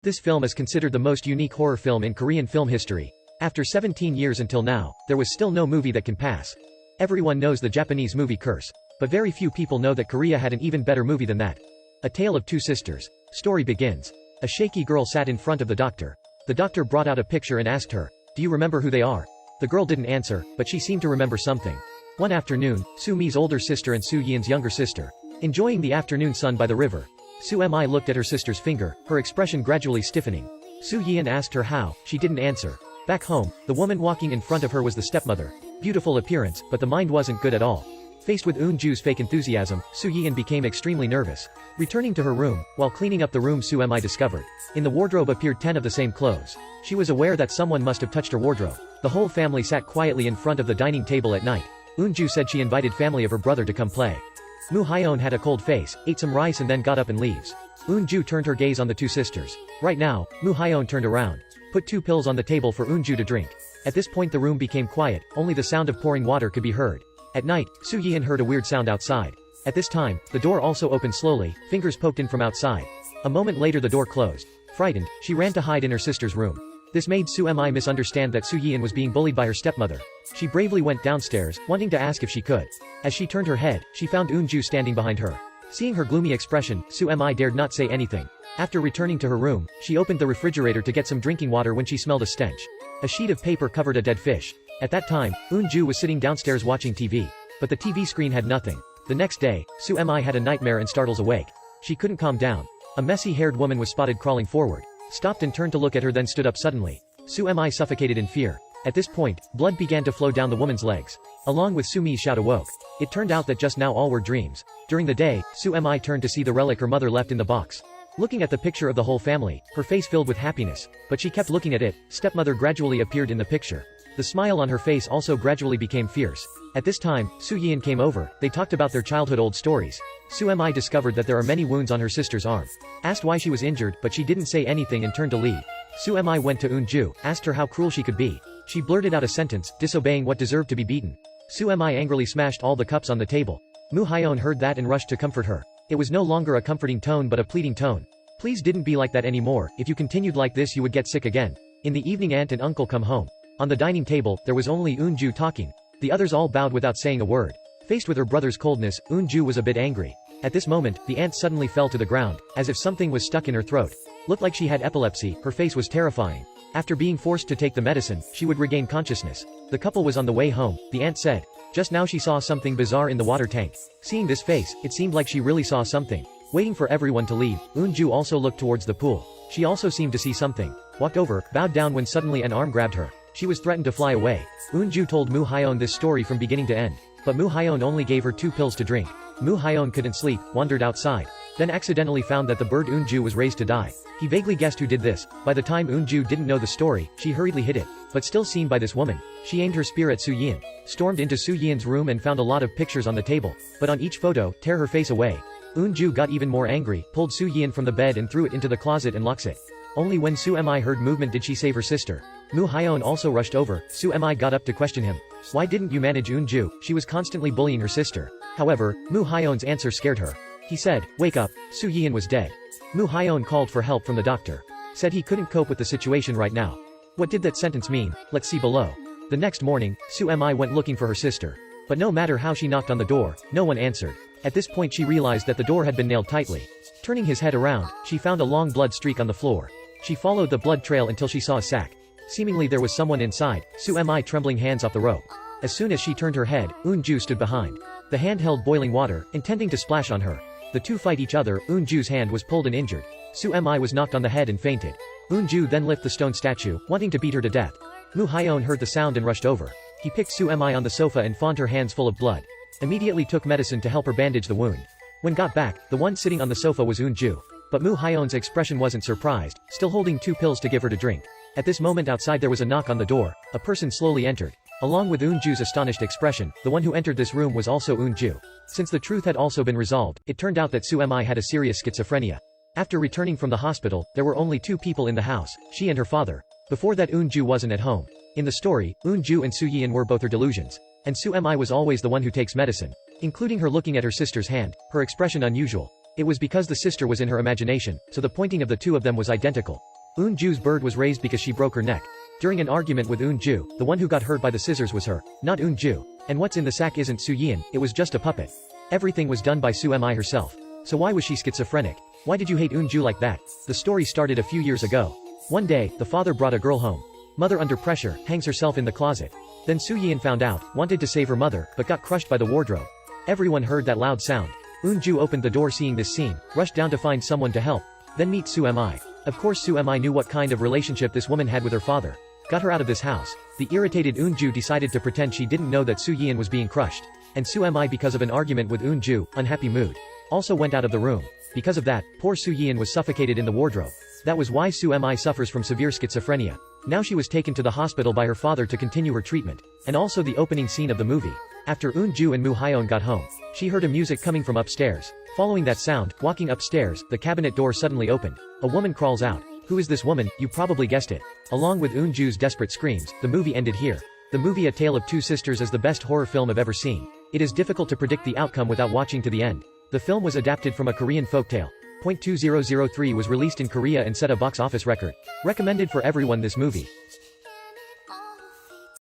This film is considered the most unique horror film in Korean film history. After 17 years until now, there was still no movie that can pass. Everyone knows the Japanese movie Curse, but very few people know that Korea had an even better movie than that. A Tale of Two Sisters. Story begins. A shaky girl sat in front of the doctor. The doctor brought out a picture and asked her, "Do you remember who they are?" The girl didn't answer, but she seemed to remember something. One afternoon, Soo Mi's older sister and Soo Yeon's younger sister, enjoying the afternoon sun by the river. Soo Mi looked at her sister's finger, her expression gradually stiffening. Soo Yeon asked her how, she didn't answer. Back home, the woman walking in front of her was the stepmother. Beautiful appearance, but the mind wasn't good at all. Faced with Eun-ju's fake enthusiasm, Soo Yeon became extremely nervous. Returning to her room, while cleaning up the room, Soo Mi discovered. In the wardrobe appeared 10 of the same clothes. She was aware that someone must have touched her wardrobe. The whole family sat quietly in front of the dining table at night. Eun-ju said she invited family of her brother to come play. Moo Hyeon had a cold face, ate some rice and then got up and leaves. Eun-ju turned her gaze on the two sisters. Right now, Moo Hyeon turned around. Put 2 pills on the table for Eun-ju to drink. At this point the room became quiet, only the sound of pouring water could be heard. At night, Soo Yeon heard a weird sound outside. At this time, the door also opened slowly, fingers poked in from outside. A moment later the door closed. Frightened, she ran to hide in her sister's room. This made Soo Mi misunderstand that Soo Yeon was being bullied by her stepmother. She bravely went downstairs, wanting to ask if she could. As she turned her head, she found Eun-ju standing behind her. Seeing her gloomy expression, Soo Mi dared not say anything. After returning to her room, she opened the refrigerator to get some drinking water when she smelled a stench. A sheet of paper covered a dead fish. At that time, Eun-ju was sitting downstairs watching TV. But the TV screen had nothing. The next day, Soo Mi had a nightmare and startles awake. She couldn't calm down. A messy-haired woman was spotted crawling forward. Stopped and turned to look at her, then stood up suddenly. Soo Mi suffocated in fear. At this point, blood began to flow down the woman's legs. Along with Soo Mi's shout awoke. It turned out that just now all were dreams. During the day, Soo Mi turned to see the relic her mother left in the box. Looking at the picture of the whole family, her face filled with happiness. But she kept looking at it. Stepmother gradually appeared in the picture. The smile on her face also gradually became fierce. At this time, Soo Yeon came over. They talked about their childhood old stories. Soo Mi discovered that there are many wounds on her sister's arm. Asked why she was injured, but she didn't say anything and turned to leave. Soo Mi went to Eun-ju, asked her how cruel she could be. She blurted out a sentence, disobeying what deserved to be beaten. Soo Mi angrily smashed all the cups on the table. Moo Hyeon heard that and rushed to comfort her. It was no longer a comforting tone but a pleading tone. Please didn't be like that anymore. If you continued like this you would get sick again. In the evening aunt and uncle come home. On the dining table, there was only Eun-ju talking. The others all bowed without saying a word. Faced with her brother's coldness, Eun-ju was a bit angry. At this moment, the aunt suddenly fell to the ground, as if something was stuck in her throat. Looked like she had epilepsy, her face was terrifying. After being forced to take the medicine, she would regain consciousness. The couple was on the way home. The aunt said. Just now she saw something bizarre in the water tank. Seeing this face, it seemed like she really saw something. Waiting for everyone to leave, Eun-ju also looked towards the pool. She also seemed to see something. Walked over, bowed down when suddenly an arm grabbed her. She was threatened to fly away. Eun-ju told Moo Hyeon this story from beginning to end. But Moo Hyeon only gave her 2 pills to drink. Moo Hyeon couldn't sleep, wandered outside. Then accidentally found that the bird Eun-ju was raised to die. He vaguely guessed who did this. By the time Eun-ju didn't know the story, she hurriedly hid it. But still seen by this woman, she aimed her spear at Soo Yeon. Stormed into Soo Yeon's room and found a lot of pictures on the table. But on each photo, tear her face away. Eun-ju got even more angry, pulled Soo Yeon from the bed and threw it into the closet and locks it. Only when Soo Mi heard movement did she save her sister. Moo Hyeon also rushed over. Soo Mi got up to question him. Why didn't you manage Eun-ju? She was constantly bullying her sister. However, Moo Hyeon's answer scared her. He said, wake up, Soo Yeon was dead. Moo Hyeon called for help from the doctor. Said he couldn't cope with the situation right now. What did that sentence mean? Let's see below. The next morning, Soo Mi went looking for her sister. But no matter how she knocked on the door, no one answered. At this point she realized that the door had been nailed tightly. Turning his head around, she found a long blood streak on the floor. She followed the blood trail until she saw a sack. Seemingly there was someone inside. Soo Mi trembling hands off the rope. As soon as she turned her head, Eun-ju stood behind. The hand held boiling water, intending to splash on her. The two fight each other. Eun-ju's hand was pulled and injured. Soo Mi was knocked on the head and fainted. Eun-ju then lifted the stone statue, wanting to beat her to death. Moo Hyeon heard the sound and rushed over. He picked Soo Mi on the sofa and found her hands full of blood. Immediately took medicine to help her bandage the wound. When got back, the one sitting on the sofa was Eun-ju. But Moo Hyeon's expression wasn't surprised, still holding 2 pills to give her to drink. At this moment outside there was a knock on the door. A person slowly entered. Along with Eun-ju's astonished expression, the one who entered this room was also Eun-ju. Since the truth had also been resolved, it turned out that Soo Mi had a serious schizophrenia. After returning from the hospital, there were only 2 people in the house, she and her father. Before that Eun-ju wasn't at home. In the story, Eun-ju and Soo Yeon were both her delusions. And Soo Mi was always the one who takes medicine. Including her looking at her sister's hand, her expression unusual. It was because the sister was in her imagination, so the pointing of the 2 of them was identical. Eun-ju's bird was raised because she broke her neck. During an argument with Eun-ju, the one who got hurt by the scissors was her, not Eun-ju. And what's in the sack isn't Soo-yeon, it was just a puppet. Everything was done by Soo-mi herself. So why was she schizophrenic? Why did you hate Eun-ju like that? The story started a few years ago. One day, the father brought a girl home. Mother under pressure, hangs herself in the closet. Then Soo-yeon found out, wanted to save her mother, but got crushed by the wardrobe. Everyone heard that loud sound. Eun-ju opened the door seeing this scene, rushed down to find someone to help. Then meet Soo-mi. Of course Soo-mi knew what kind of relationship this woman had with her father. Got her out of this house. The irritated Eun-ju decided to pretend she didn't know that Soo-yeon was being crushed. And Soo-mi, because of an argument with Eun-ju, unhappy mood, also went out of the room. Because of that, poor Soo-yeon was suffocated in the wardrobe. That was why Soo-mi suffers from severe schizophrenia. Now she was taken to the hospital by her father to continue her treatment. And also the opening scene of the movie. After Eun-ju and Moo Hyeon got home, she heard a music coming from upstairs. Following that sound, walking upstairs, the cabinet door suddenly opened. A woman crawls out. Who is this woman? You probably guessed it. Along with Eun-ju's desperate screams, the movie ended here. The movie A Tale of Two Sisters is the best horror film I've ever seen. It is difficult to predict the outcome without watching to the end. The film was adapted from a Korean folktale. 2003 was released in Korea and set a box office record. Recommended for everyone this movie.